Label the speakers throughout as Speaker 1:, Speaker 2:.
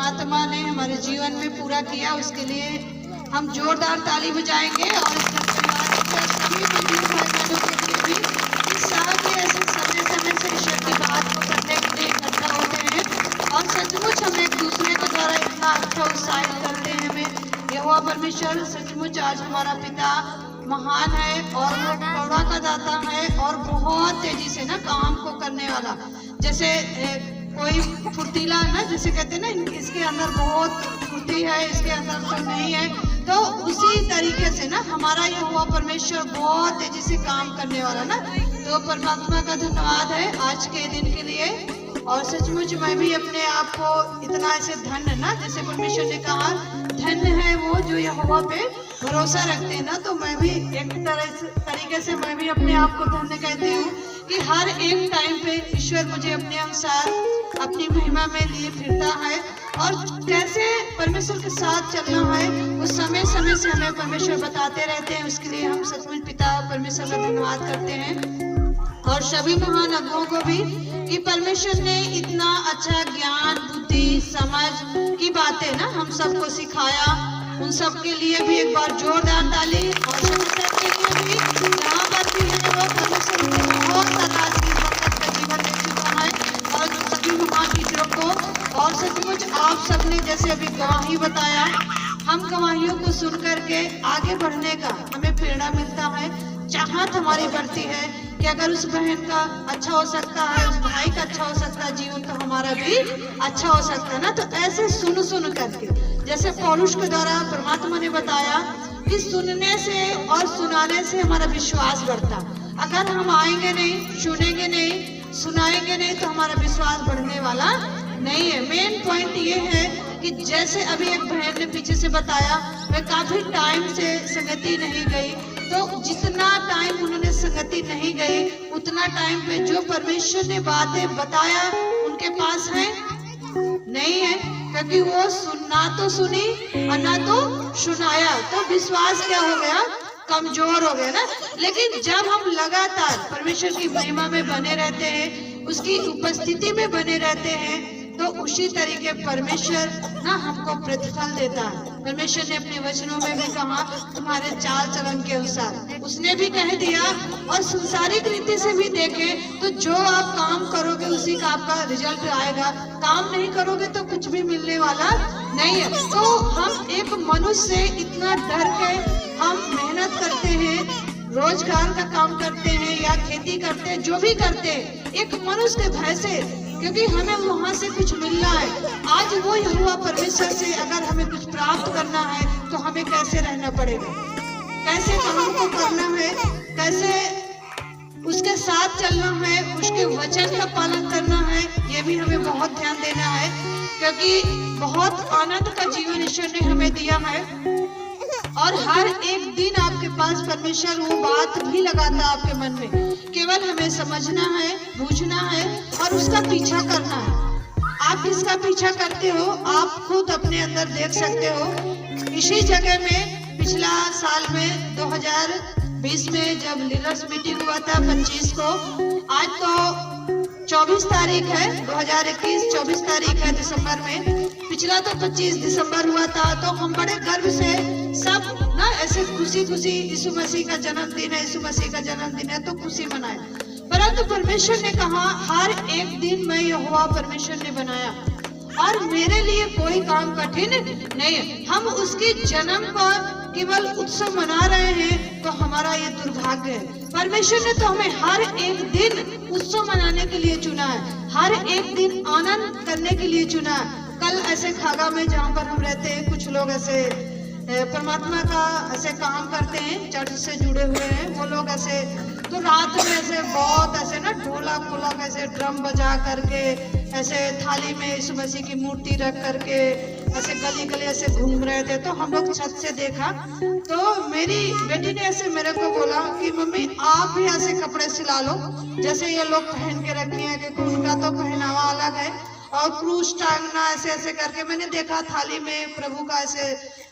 Speaker 1: परमात्मा ने हमारे जीवन में पूरा किया, उसके लिए हम जोरदार ताली बजाएंगे। और इस परिवार के सभी मंदिर भाइयों के लिए भी सब ऐसे समय समय से ईश्वर की बात को करने के लिए इकट्ठा होते हैं और सचमुच हम एक दूसरे के द्वारा इतना अच्छा उत्साहित करते हैं। हमें यहोवा परमेश्वर सचमुच आज हमारा पिता महान है और वो करुणा का दाता है और बहुत तेजी से ना काम को करने वाला। जैसे कोई फुर्तीला ना, जैसे कहते हैं ना इसके अंदर बहुत फुर्ती है, इसके अंदर तो नहीं है, तो उसी तरीके से ना हमारा यहोवा परमेश्वर बहुत तेजी से काम करने वाला ना। तो परमात्मा का धन्यवाद है आज के दिन के लिए। और सचमुच मैं भी अपने आप को इतना ऐसे धन्य ना, जैसे परमेश्वर ने कहा धन्य है वो जो यहोवा पे भरोसा रखते हैं ना, तो मैं भी एक तरीके से मैं भी अपने आप को धन्य कहती हूँ कि हर एक टाइम पे ईश्वर मुझे अपने अनुसार अपनी महिमा में लिए फिरता है। और कैसे परमेश्वर के साथ चलना है वो समय समय से हमें परमेश्वर बताते रहते हैं। उसके लिए हम सचमुच पिता परमेश्वर का धन्यवाद करते हैं और सभी महान अगुओं को भी कि परमेश्वर ने इतना अच्छा ज्ञान बुद्धि समझ की बातें ना हम सबको सिखाया। उन सब के लिए भी एक बार जोरदार ताली। और के लिए भी जहाँ पर भी है वो परमेश्वर बहुत सारा जीवन दे चुका है और जो सभी महान टीचरों को। और सचमुच आप सबने जैसे अभी गवाही बताया, हम गवाहियों को सुन करके आगे बढ़ने का हमें प्रेरणा मिलता है, चाहत हमारी बढ़ती है कि अगर उस बहन का अच्छा हो सकता है, उस भाई का अच्छा हो सकता है जीवन, तो हमारा भी अच्छा हो सकता है ना। तो ऐसे सुन सुन करके जैसे पौलुस के द्वारा परमात्मा ने बताया कि सुनने से और सुनाने से हमारा विश्वास बढ़ता। अगर हम आएंगे नहीं, सुनेंगे नहीं, सुनाएंगे नहीं तो हमारा विश्वास बढ़ने वाला नहीं है। मेन पॉइंट ये है कि जैसे अभी एक बहन ने पीछे से बताया, मैं काफी टाइम से संगति नहीं गई, तो जितना टाइम उन्होंने संगति नहीं गई उतना टाइम पे जो परमेश्वर ने बातें बताया उनके पास है नहीं है, क्योंकि वो सुनना तो सुनी और ना तो सुनाया, तो विश्वास क्या हो गया, कमजोर हो गया ना। लेकिन जब हम लगातार परमेश्वर की महिमा में बने रहते हैं, उसकी उपस्थिति में बने रहते हैं, तो उसी तरीके परमेश्वर ना हमको प्रतिफल देता है। परमेश्वर ने अपने वचनों में भी कहा तुम्हारे चाल चलन के अनुसार, उसने भी कह दिया। और संसारिक रीति से भी देखे तो जो आप काम करोगे उसी का आपका रिजल्ट आएगा, काम नहीं करोगे तो कुछ भी मिलने वाला नहीं है। तो हम एक मनुष्य से इतना डर के हम मेहनत करते हैं, रोजगार का काम करते हैं या खेती करते हैं, जो भी करते हैं एक मनुष्य के भय से, क्योंकि हमें वहां से कुछ मिलना है। आज वो यहोवा परमेश्वर से अगर हमें कुछ प्राप्त करना है तो हमें कैसे रहना पड़ेगा, कैसे काम को करना है, कैसे उसके साथ चलना है, उसके वचन का पालन करना है, ये भी हमें बहुत ध्यान देना है। क्योंकि बहुत आनंद का जीवन ईश्वर ने हमें दिया है और हर एक दिन आपके पास परमेश्वर वो बात भी लगाता है आपके मन में, केवल हमें समझना है, बूझना है और उसका पीछा करना है। आप किसका पीछा करते हो आप खुद अपने अंदर देख सकते हो। इसी जगह में पिछला साल में 2020 में जब लीडर्स मीटिंग हुआ था 25 को, आज तो 24 तारीख है 2021, 24 तारीख है दिसंबर में, पिछला तो 25 दिसंबर हुआ था। तो हम बड़े गर्व से सब ना ऐसे खुशी खुशी यीशु मसीह का जन्मदिन है, यीशु मसीह का जन्मदिन है तो खुशी मनाए। परंतु परमेश्वर ने कहा हर एक दिन मैं यहोवा परमेश्वर ने बनाया और मेरे लिए कोई काम कठिन नहीं है। हम उसके जन्म पर केवल उत्सव मना रहे हैं तो हमारा ये दुर्भाग्य है। परमेश्वर ने तो हमें हर एक दिन उत्सव मनाने के लिए चुना है, हर एक दिन आनंद करने के लिए चुना है। कल ऐसे खागा में जहाँ पर हम रहते हैं, कुछ लोग ऐसे परमात्मा का ऐसे काम करते हैं, चर्च से जुड़े हुए हैं वो लोग ऐसे, तो रात में ऐसे बहुत ऐसे ना ढोलक वोलक ऐसे ड्रम बजा करके ऐसे थाली में यीशु मसीह की मूर्ति रख करके ऐसे गली गली ऐसे घूम रहे थे। तो हम लोग छत से देखा तो मेरी बेटी ने ऐसे मेरे को बोला कि मम्मी आप भी ऐसे कपड़े सिला लो जैसे ये लोग पहन के रखे हैं, क्योंकि उनका तो पहनावा अलग है और क्रूस टांगना ऐसे ऐसे करके। मैंने देखा थाली में प्रभु का ऐसे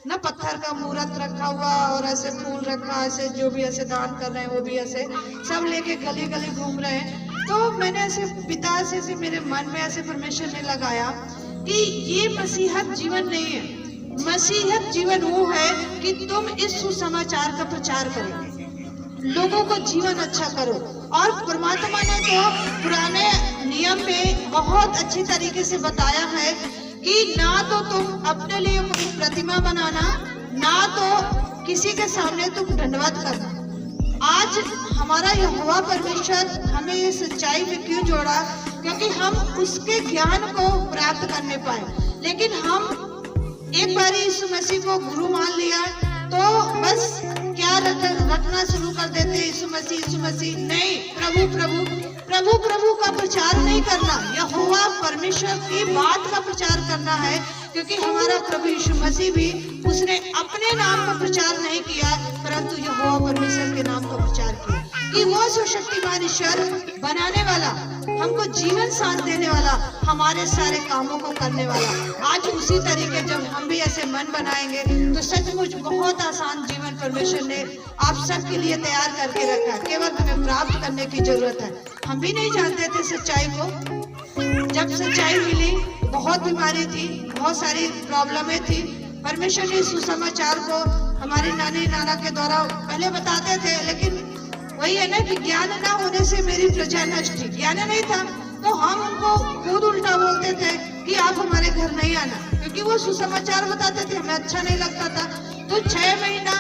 Speaker 1: ना पत्थर का मूर्त रखा हुआ और ऐसे फूल रखा, ऐसे जो भी ऐसे दान कर रहे हैं वो भी ऐसे सब लेके गली गली घूम रहे हैं। तो मैंने ऐसे पिता से मेरे मन में ऐसे परमेश्वर ने लगाया कि ये मसीहत जीवन नहीं है। मसीहत जीवन वो है कि तुम इस सुसमाचार का प्रचार करो, लोगों को जीवन अच्छा करो। और परमात्मा ने तो पुराने नियम में बहुत अच्छी तरीके से बताया है कि ना तो तुम अपने लिए कोई प्रतिमा बनाना, ना तो किसी के सामने तुम दंडवत करना। आज हमारा यहोवा परमेश्वर हमें ये सच्चाई में क्यों जोड़ा? क्योंकि हम उसके ज्ञान को प्राप्त करने पाए। लेकिन हम एक बार यीशु मसीह को गुरु मान लिया तो बस क्या रटना शुरू कर देते, यीशु मसीह नहीं, प्रभु प्रभु प्रभु प्रभु का प्रचार नहीं करना, यहोवा परमेश्वर की बात का प्रचार करना है। क्योंकि हमारा प्रभु यीशु मसीह भी उसने अपने नाम का प्रचार नहीं किया, परंतु यहोवा परमेश्वर के नाम का प्रचार किया कि वो सर्वशक्तिमान ईश्वर बनाने वाला, हमको जीवन सांस देने वाला, हमारे सारे कामों को करने वाला। आज उसी तरीके जब हम भी ऐसे मन बनाएंगे तो सचमुच बहुत आसान जीवन परमेश्वर ने आप सबके लिए तैयार करके रखा है। केवल हमें प्राप्त करने की जरूरत है। हम भी नहीं जानते थे सच्चाई को। जब सच्चाई मिली, बहुत बीमारी थी, बहुत सारी प्रॉब्लमें थी। परमेश्वर ने सुसमाचार को हमारे नानी नाना के द्वारा पहले बताते थे, लेकिन वही है ना कि ज्ञान ना होने से मेरी प्रजा नष्ट थी। ज्ञान नहीं था तो हम उनको खुद उल्टा बोलते थे कि आप हमारे घर नहीं आना, क्योंकि वो सुसमाचार बताते थे, हमें अच्छा नहीं लगता था। तो 6 महीना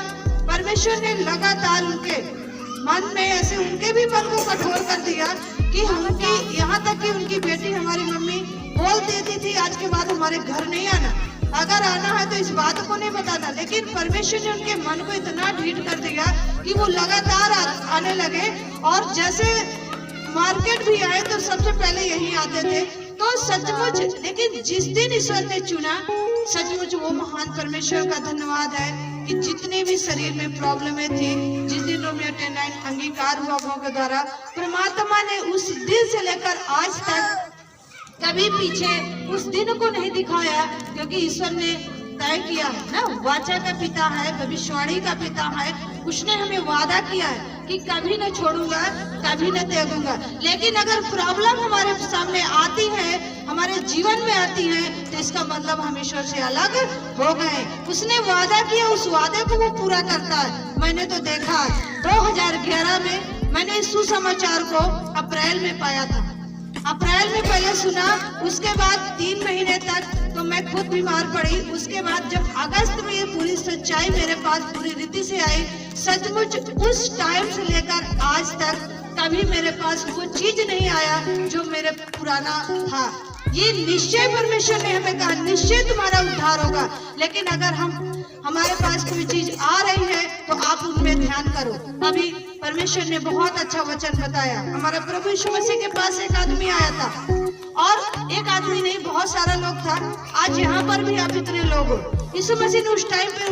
Speaker 1: परमेश्वर ने लगातार उनके मन में ऐसे, उनके भी मन को कठोर कर दिया कि उनकी, यहाँ तक कि उनकी बेटी हमारी मम्मी बोल देती थी आज के बाद हमारे घर नहीं आना, अगर आना है तो इस बात को नहीं बताना। लेकिन परमेश्वर ने उनके मन को इतना ढीठ कर दिया कि वो लगातार आने लगे, और जैसे मार्केट भी आए तो सबसे पहले यही आते थे। तो सचमुच, लेकिन जिस दिन ईश्वर ने चुना, सचमुच वो महान परमेश्वर का धन्यवाद है कि जितने भी शरीर में प्रॉब्लमें थी, जिस दिन रोमियो अंगीकार हुआ भाव के द्वारा, परमात्मा ने उस दिन से लेकर आज तक कभी पीछे उस दिन को नहीं दिखाया, क्योंकि ईश्वर ने तय किया है ना, वाचा का पिता है, भविष्यवाणी का पिता है। उसने हमें वादा किया है कि कभी न छोड़ूंगा, कभी न त्यागूंगा। लेकिन अगर प्रॉब्लम हमारे सामने आती है, हमारे जीवन में आती है, तो इसका मतलब हम ईश्वर से अलग हो गए। उसने वादा किया, उस वादे को वो पूरा करता है। मैंने तो देखा 2011 में मैंने इस सुसमाचार को अप्रैल में पाया था। अप्रैल में पहले सुना, उसके बाद 3 महीने तक तो मैं खुद बीमार पड़ी। उसके बाद जब अगस्त में ये पूरी सच्चाई मेरे पास पूरी रीति से आई, सचमुच उस टाइम से लेकर आज तक कभी मेरे पास वो चीज नहीं आया जो मेरे पुराना था। ये निश्चय परमेश्वर ने हमें कहा, निश्चय तुम्हारा उद्धार होगा। लेकिन अगर हमारे पास कोई चीज आ रही है तो आप उनमें ध्यान करो। अभी परमेश्वर ने बहुत अच्छा वचन बताया। हमारे प्रभु यीशु मसीह के पास एक आदमी आया था, और एक आदमी नहीं, बहुत सारा लोग था। आज यहाँ पर भी आप इतने लोग हो। यीशु मसीह ने उस टाइम पे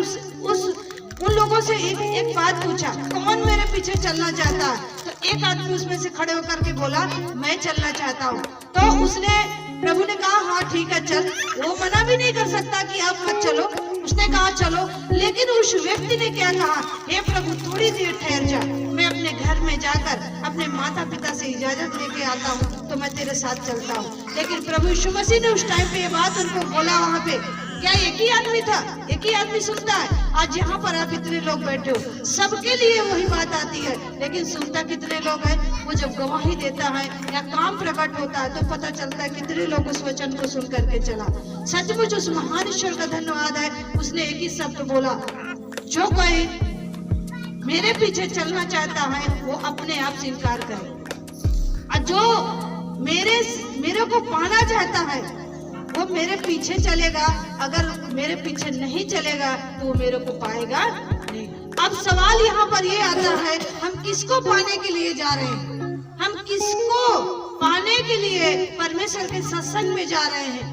Speaker 1: उन लोगों से एक बात पूछा, कौन मेरे पीछे चलना चाहता है? तो एक आदमी उसमें से खड़े होकर के बोला, मैं चलना चाहता हूँ। तो उसने, प्रभु ने कहा हाँ ठीक है चल। वो मना भी नहीं कर सकता कि आप मत चलो, उसने कहा चलो। लेकिन उस व्यक्ति ने क्या कहा, हे प्रभु थोड़ी देर ठहर जा, मैं अपने घर में जाकर अपने माता पिता से इजाजत लेके आता हूँ, तो मैं तेरे साथ चलता हूँ। लेकिन प्रभु यीशु मसीह ने उस टाइम पे ये बात उनको बोला। वहाँ पे क्या एक ही आदमी था? एक ही आदमी सुनता है? आज यहाँ पर आप इतने लोग बैठे हो, सबके लिए वही बात आती है, लेकिन सुनता कितने लोग हैं? वो जब गवाही देता है या काम प्रकट होता है तो पता चलता है कितने लोग उस वचन को सुन करके चला। सचमुच उस महान ईश्वर का धन्यवाद है। उसने एक ही शब्द बोला, जो कोई मेरे पीछे चलना चाहता है वो अपने आप से इनकार करे, और जो मेरे को पाना चाहता है वो मेरे पीछे चलेगा। अगर मेरे पीछे नहीं चलेगा तो वो मेरे को पाएगा नहीं। अब सवाल यहाँ पर ये आता है, हम किसको पाने के लिए जा रहे हैं? हम किसको पाने के लिए परमेश्वर के सत्संग में जा रहे हैं?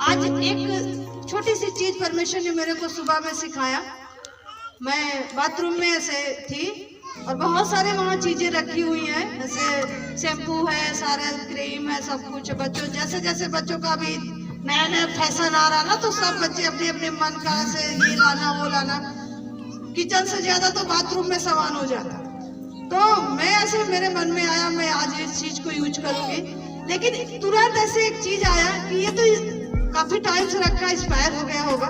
Speaker 1: आज एक छोटी सी चीज परमेश्वर ने मेरे को सुबह में सिखाया। मैं बाथरूम में ऐसे थी और बहुत सारे वहाँ चीजें रखी हुई हैं, जैसे शैम्पू है, सारे क्रीम है, सब कुछ। बच्चों जैसे बच्चों का भी नया नया फैशन आ रहा ना, तो सब बच्चे अपने अपने मन का से ये लाना वो लाना, किचन से ज्यादा तो बाथरूम में सामान हो जाता। तो मैं ऐसे मेरे मन में आया मैं आज इस चीज को यूज करूंगी, लेकिन तुरंत ऐसे एक चीज आया कि ये तो काफी टाइम से रखा, एक्सपायर हो गया होगा,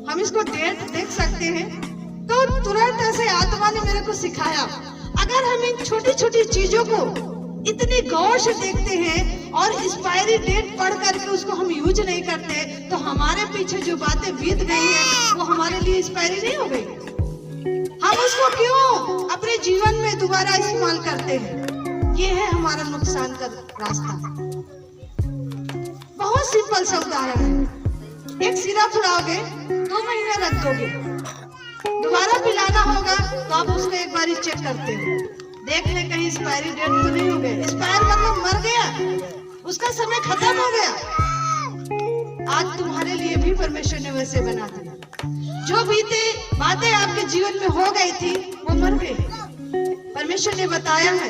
Speaker 1: हम इसको डेट देख सकते हैं। तो तुरंत ऐसे आत्मा ने मेरे को सिखाया, अगर हम इन छोटी छोटी चीजों को इतनी गौर से देखते हैं और एक्सपायरी डेट पढ़ करके उसको हम यूज नहीं करते, तो हमारे पीछे जो बातें बीत गई है वो हमारे लिए एक्सपायरी नहीं हो गई? हम उसको क्यों अपने जीवन में दोबारा इस्तेमाल करते हैं? ये है हमारा नुकसान का रास्ता। बहुत सिंपल सा उदाहरण है, एक सिरप लाओगे, 2 महीने रख दोगे, दोबारा पिलाना होगा तो आप उसको एक बार चेक करते हो, देख ले कहीं एक्सपायरी डेट तो नहीं हो गई। एक्सपायर मतलब मर गया, उसका समय खत्म हो गया। आज तुम्हारे लिए भी परमेश्वर ने वैसे बना दिया, जो बीते बातें आपके जीवन में हो गई थी वो मर गई। परमेश्वर ने बताया है,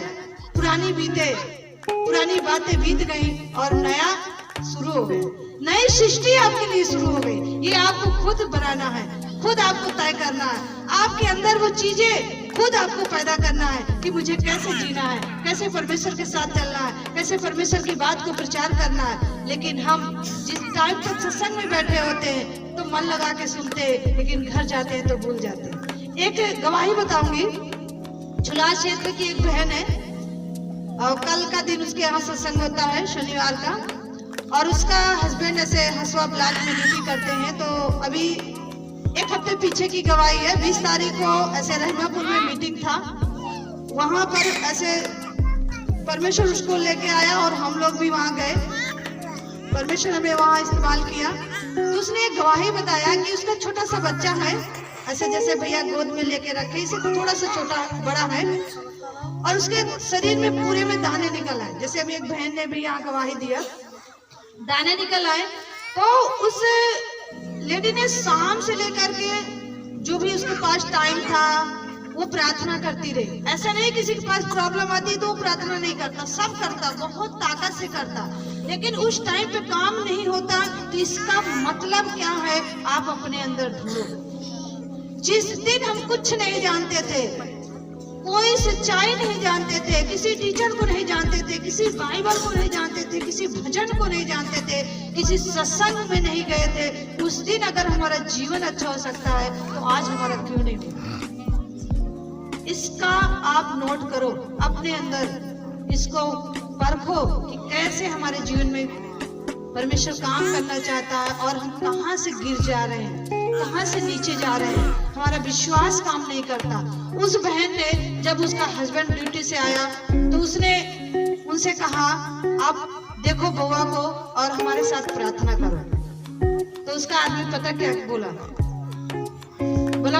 Speaker 1: पुरानी बातें बीत गई और नया शुरू हो गया, नई सृष्टि आपके लिए शुरू हो गई। ये आपको खुद बनाना है, खुद आपको तय करना है, आपके अंदर वो चीजें खुद आपको पैदा करना है कि मुझे कैसे जीना है, कैसे परमेश्वर के साथ चलना है, कैसे परमेश्वर की बात को प्रचार करना है। लेकिन हम जिस टाइम तक सत्संग में बैठे होते हैं तो मन लगा के सुनते हैं, लेकिन घर जाते हैं तो भूल जाते हैं। एक गवाही बताऊंगी, छुला क्षेत्र की एक बहन है और कल का दिन उसके यहाँ सत्संग होता है शनिवार का, और उसका हस्बैंड ऐसे हसुआ ब्लॉक में ड्यूटी करते हैं। तो अभी 1 हफ्ते पीछे की गवाही है, 20 तारीख को ऐसे रहमापुर में मीटिंग था, वहां पर ऐसे परमेश्वर उसको लेके आया और हम लोग भी वहां गए, परमेश्वर हमें वहां इस्तेमाल किया। तो उसने एक गवाही बताया कि उसका छोटा सा बच्चा है, ऐसे जैसे भैया गोद में लेके रखे, इसे थोड़ा सा छोटा बड़ा है, और उसके शरीर में पूरे में दाने निकल आए, जैसे अभी एक बहन ने भी यहाँ गवाही दिया, दाने निकल आए। तो उस लेडी ने शाम से लेकर के जो भी उसके पास टाइम था वो प्रार्थना करती रही। ऐसा नहीं किसी के पास प्रॉब्लम आती तो वो प्रार्थना नहीं करता, सब करता, बहुत ताकत से करता, लेकिन उस टाइम पे काम नहीं होता। तो इसका मतलब क्या है, आप अपने अंदर ढूंढो। जिस दिन हम कुछ नहीं जानते थे, कोई सच्चाई नहीं जानते थे, किसी टीचर को नहीं जानते थे, किसी बाइबल को नहीं जानते थे, किसी भजन को नहीं जानते थे, किसी सत्संग में नहीं गए थे, उस दिन अगर हमारा जीवन अच्छा हो सकता है तो आज हमारा क्यों नहीं होगा? इसका आप नोट करो अपने अंदर, इसको परखो कि कैसे हमारे जीवन में परमेश्वर काम करना चाहता है और हम कहाँ से गिर जा रहे हैं, कहाँ से नीचे जा रहे हैं, हमारा विश्वास काम नहीं करता। उस बहन ने जब उसका हस्बैंड ड्यूटी से आया तो उसने उनसे कहा, आप देखो बउआ को और हमारे साथ प्रार्थना करो। तो उसका आदमी पता क्या बोला,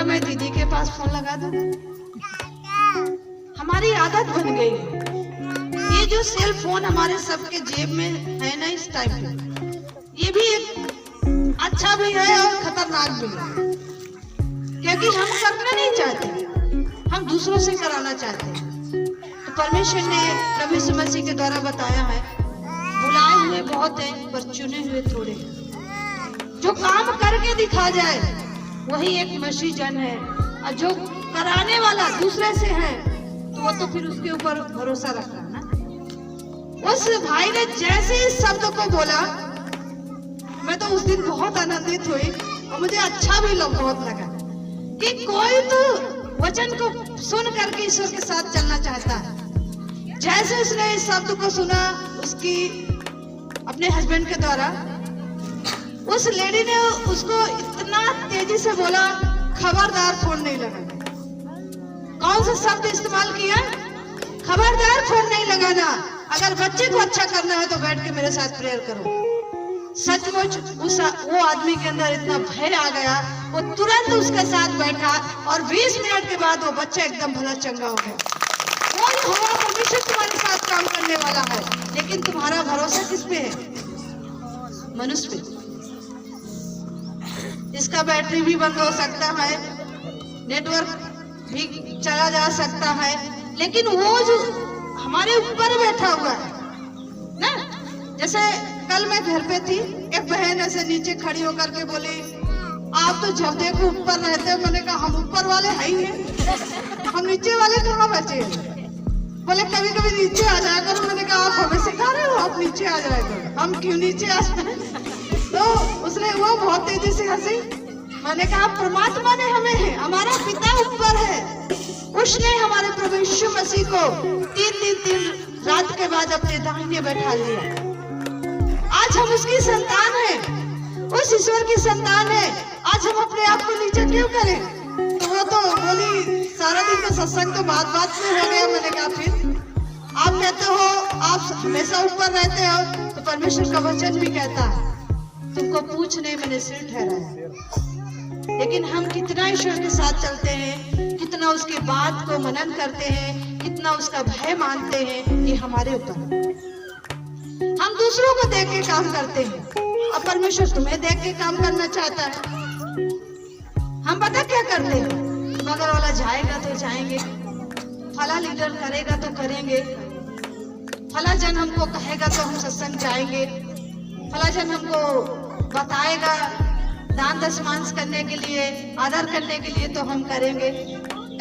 Speaker 1: मैं दीदी के पास फोन लगा दूं। हमारी आदत बन गई है, ये जो सेल फोन हमारे सबके जेब में है ना इस टाइम पे, ये भी एक अच्छा भी है और खतरनाक भी है, क्योंकि हम करना नहीं चाहते, हम दूसरों से कराना चाहते हैं। तो परमेश्वर ने प्रभु यीशु मसीह के द्वारा बताया है, बुलाए हुए बहुत हैं पर चुने हुए थोड़े हैं। जो काम करके दिखा जाए वही एक मसीह जन है, और जो कराने वाला दूसरे से है तो वो तो फिर उसके ऊपर भरोसा रखना ना। उस भाई ने जैसे इस शब्द को बोला, मैं तो उस दिन बहुत आनंदित हुई और मुझे अच्छा भी बहुत लगा कि कोई तो वचन को सुन करके ईश्वर के साथ चलना चाहता है। जैसे उसने इस शब्द को सुना उसकी अपने हस्बैंड के द्वारा, उस लेडी ने उसको इतना तेजी से बोला, खबरदार फोन नहीं लगाना। कौन सा शब्द इस्तेमाल किया? खबरदार फोन नहीं लगाना। अगर बच्चे को अच्छा करना है तो बैठ के मेरे साथ प्रेयर करो। सचमुच वो आदमी के अंदर इतना भय आ गया, वो तुरंत उसके साथ बैठा और 20 मिनट के बाद वो बच्चा एकदम भला चंगा हो गया। कोई होगा परमेश्वर तुम्हारे साथ काम करने वाला है, लेकिन तुम्हारा भरोसा किस पे है? मनुष्य पे। इसका बैटरी भी बंद हो सकता है, नेटवर्क भी चला जा सकता है, लेकिन वो जो हमारे ऊपर बैठा हुआ है ना। जैसे कल मैं घर पे थी, एक बहन ऐसे नीचे खड़ी होकर के बोली, आप तो जब देखो ऊपर रहते हो। मैंने कहा हम ऊपर वाले है ही हैं, हम नीचे वाले कहाँ बचे? बोले कभी कभी नीचे आ जाया करो। मैंने कहा आप हमें सिखा रहे हो, आप नीचे आ जाया करो, हम क्यों नीचे आ जाए? तो उसने वो बहुत तेजी से हंसी। मैंने कहा परमात्मा ने हमें है, हमारा पिता ऊपर है, उसने हमारे प्रभु यीशु मसीह को 3 रात के बाद अपने दाहिने बैठा लिया। आज हम उसकी संतान हैं, उस ईश्वर की संतान है। आज हम अपने आप को नीचे क्यों करें? तो वो तो बोली सारा दिन का सत्संग तो बात में हो गया। मैंने कहा फिर आप कहते हो आप हमेशा ऊपर रहते हो, तो परमेश्वर का वचन भी कहता है तुमको पूछ नहीं मैंने सिर ठहराया। लेकिन हम कितना ईश्वर के साथ चलते हैं, कितना उसके बात को मनन करते हैं, कितना उसका भय मानते हैं, ये हमारे ऊपर है। हम दूसरों को देख के काम करते हैं और परमेश्वर तुम्हें देख के काम करना चाहता है। हम पता क्या करते हैं, बगल वाला जाएगा तो जाएंगे, फला लीडर करेगा तो करेंगे, फला जन हमको कहेगा तो हम सत्संग जाएंगे, फला जन हमको बताएगा दान दशमांश करने के लिए, आदर करने के लिए तो हम करेंगे।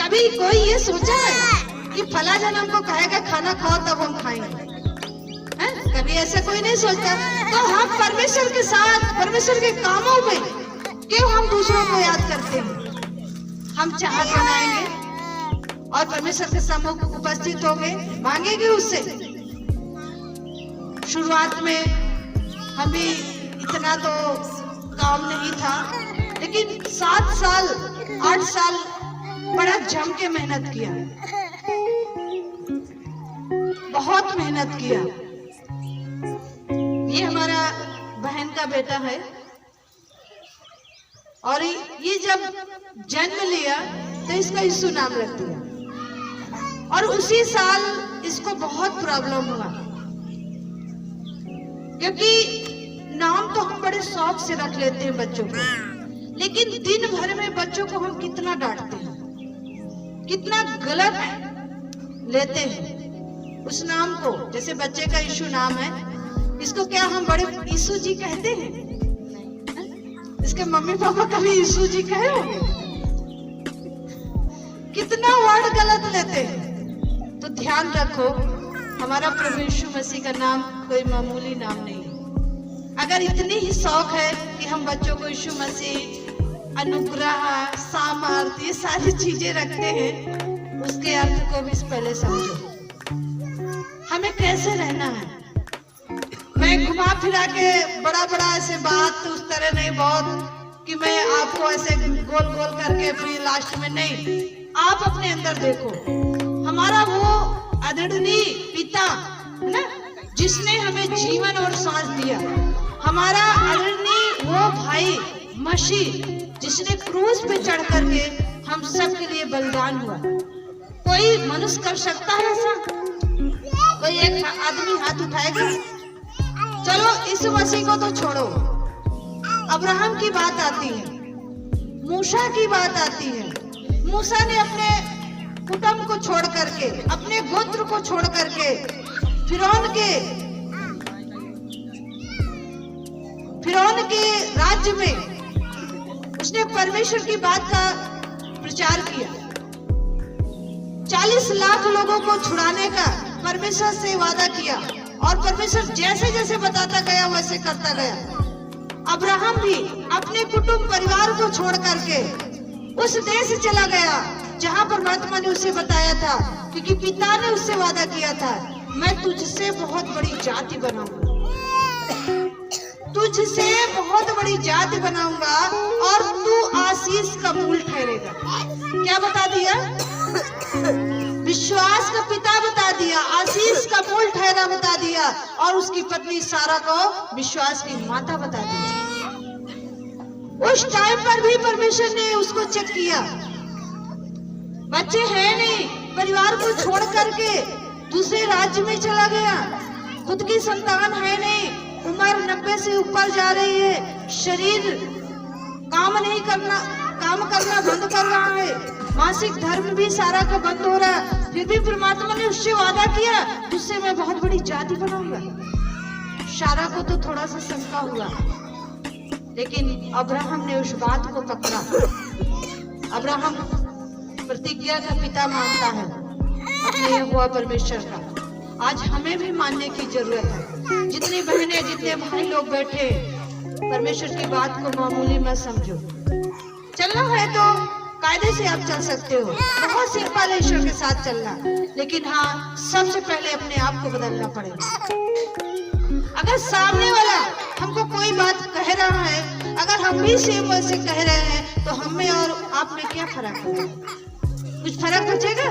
Speaker 1: कभी कोई ये सोचा है कि फला जन हमको कहेगा खाना खाओ तब हम खाएंगे? कभी ऐसा कोई नहीं सोचता। तो हम परमेश्वर के साथ, परमेश्वर के कामों में क्यों हम दूसरों को याद करते हैं? हम चाहत बनाएंगे और परमेश्वर के सम्मुख उपस्थित होंगे, मांगेंगे उससे। शुरुआत में हम भी इतना तो काम नहीं था, लेकिन 7 साल 8 साल बड़ा जम के मेहनत किया, बहुत मेहनत किया। ये हमारा बहन का बेटा है और ये जब जन्म लिया तो इसका यीशु नाम रख दिया और उसी साल इसको बहुत प्रॉब्लम हुआ, क्योंकि नाम तो हम बड़े शौक से रख लेते हैं बच्चों को, लेकिन दिन भर में बच्चों को हम कितना डांटते हैं, कितना गलत लेते हैं उस नाम को। जैसे बच्चे का यीशु नाम है, इसको क्या हम बड़े यीशु जी कहते हैं? इसके मम्मी पापा कभी यीशु जी कहे होंगे? कितना वर्ड गलत लेते हैं। तो ध्यान रखो, हमारा प्रभु यीशु मसीह का नाम कोई मामूली नाम नहीं है। अगर इतनी ही शौक है कि हम बच्चों को यीशु मसीह, अनुग्रह, सामर्थ, ये सारी चीजें रखते हैं, उसके अर्थ को भी पहले समझो। हमें कैसे रहना है? मैं घुमा फिरा के बड़ा ऐसे बात उस तरह नहीं, बहुत कि मैं आपको ऐसे गोल गोल करके फिर लास्ट में नहीं। आप अपने अंदर देखो, हमारा वो आदरणीय पिता है ना, जिसने हमें जीवन और सांस दिया, हमारा आदरणीय वो भाई मसीह जिसने क्रूस पे चढ़ करके हम सब के लिए बलिदान हुआ। कोई मनुष्य कर सकता है ऐसा? कोई एक आदमी हाथ उठाएगा? चलो यीशु मसीह को तो छोड़ो, अब्राहम की बात आती है, मूसा की बात आती है। मूसा ने अपने कुटुंब को छोड़ करके, अपने गोत्र को छोड़ करके फिरौन के राज्य में उसने परमेश्वर की बात का प्रचार किया। 40 लाख लोगों को छुड़ाने का परमेश्वर से वादा किया और परमेश्वर जैसे जैसे बताता गया वैसे करता गया। अब्राहम भी अपने कुटुंब परिवार को छोड़ करके उस देश चला गया जहां परमात्मा ने उसे बताया था, क्योंकि पिता ने उससे वादा किया था, मैं तुझसे बहुत बड़ी जाति बनाऊंगा, तुझसे बहुत बड़ी जाति बनाऊंगा और तू आशीष का मूल ठहरेगा। क्या बता दिया? विश्वास का पिता बता दिया, आशीष का मूल ठहरा बता दिया, और उसकी पत्नी सारा को विश्वास की माता बता दिया। उस टाइम पर भी परमेश्वर ने उसको चेक किया। बच्चे हैं नहीं, परिवार को छोड़ करके दूसरे राज्य में चला गया, खुद की संतान है नहीं, उम्र 90 से ऊपर जा रही है, शरीर काम करना बंद कर रहा है, मासिक धर्म भी सारा का बंद हो रहा है, फिर भी परमात्मा ने उससे वादा किया, तुझसे मैं बहुत बड़ी जाति बनाऊंगा। सारा को तो थोड़ा सा शंका हुआ, लेकिन अब्राहम ने उस बात को पकड़ा। अब्राहम प्रतिज्ञा का पिता मानता है अपने यहोवा परमेश्वर का। आज हमें भी मानने की जरूरत है। जितनी बहनें, जितने भाई लोग बैठे, परमेश्वर की बात को मामूली मत समझो। चलना है तो कायदे से आप चल सकते हो, बहुत सिंपल है ईश्वर के साथ चलना। लेकिन हाँ, सबसे पहले अपने आप को बदलना पड़ेगा। अगर सामने वाला हमको कोई बात कह रहा है, अगर हम भी सेम वैसे कह रहे हैं, तो हम में और आप में क्या फर्क होगा? कुछ फर्क बचेगा?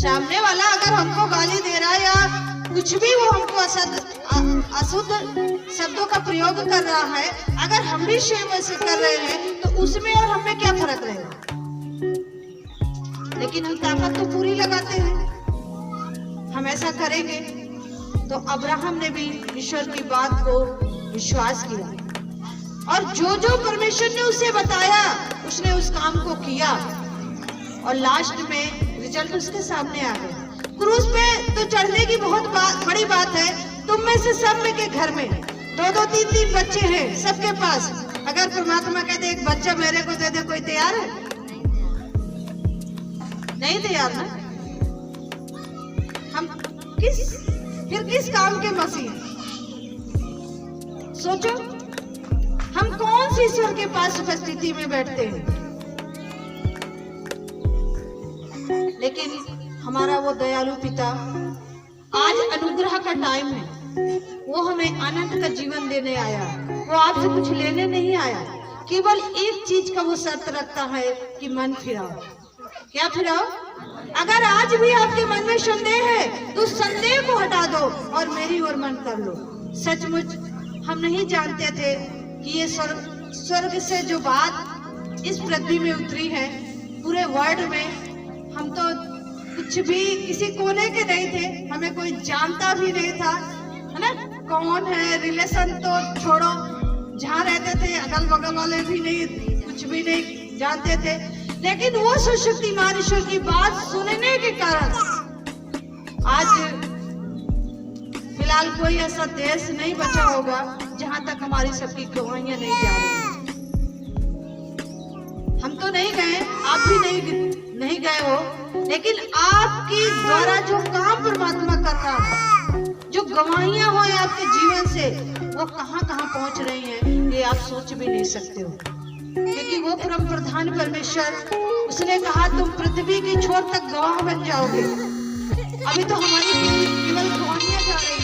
Speaker 1: सामने वाला अगर हमको गाली दे रहा है या कुछ भी वो हमको अशुद्ध शब्दों का प्रयोग कर रहा है, अगर हम भी सेम वैसे कर रहे हैं, तो उसमें और हमें क्या फर्क रहेगा? लेकिन हम ताकत तो पूरी लगाते हैं, हम ऐसा करेंगे। तो अब्राहम ने भी ईश्वर की बात को विश्वास किया और जो जो परमेश्वर ने उसे बताया उसने उस काम को किया और लास्ट में रिजल्ट उसके सामने आ गया। क्रूस पे तो चढ़ने की बहुत बड़ी बात है। तुम में से सब में के घर में 2-2, 3-3 बच्चे हैं सबके पास। अगर परमात्मा कहते एक बच्चा मेरे को दे दे, कोई तैयार है? नहीं तैयार ना। हम फिर किस काम के मसीह? सोचो, हम कौन सी ईश्वर के पास उपस्थिति में बैठते हैं। लेकिन हमारा वो दयालु पिता, आज अनुग्रह का टाइम है, वो हमें आनंद का जीवन देने आया। वो आपसे कुछ लेने नहीं आया, केवल एक चीज का वो शर्त रखता है कि मन फिराओ। क्या फिराओ? अगर आज भी आपके मन में संदेह है तो संदेह को हटा दो और मेरी ओर मन कर लो। सचमुच हम नहीं जानते थे कि ये स्वर्ग से जो बात इस पृथ्वी में उतरी है, पूरे वर्ल्ड में हम तो कुछ भी किसी कोने के नहीं थे, हमें कोई जानता भी नहीं था, है ना। कौन है, रिलेशन तो छोड़ो, जहाँ रहते थे अगल बगल वाले भी नहीं, कुछ भी नहीं जानते थे। लेकिन वो सशक्तिमान ईश्वर की बात सुनने के कारण आज फिलहाल कोई ऐसा देश नहीं बचा होगा जहां तक हमारी सबकी गवाहियां नहीं जा रही। हम तो नहीं गए, आप भी नहीं गए हो, लेकिन आपके द्वारा जो काम परमात्मा कर रहा है, जो गवाहियां हो आपके जीवन से, वो कहां कहां पहुंच रही हैं, ये आप सोच भी नहीं सकते हो। क्योंकि वो परम प्रधान परमेश्वर, उसने कहा तुम पृथ्वी की छोर तक गवाह बन जाओगे। अभी तो हमारी केवल गवाहियां जा रही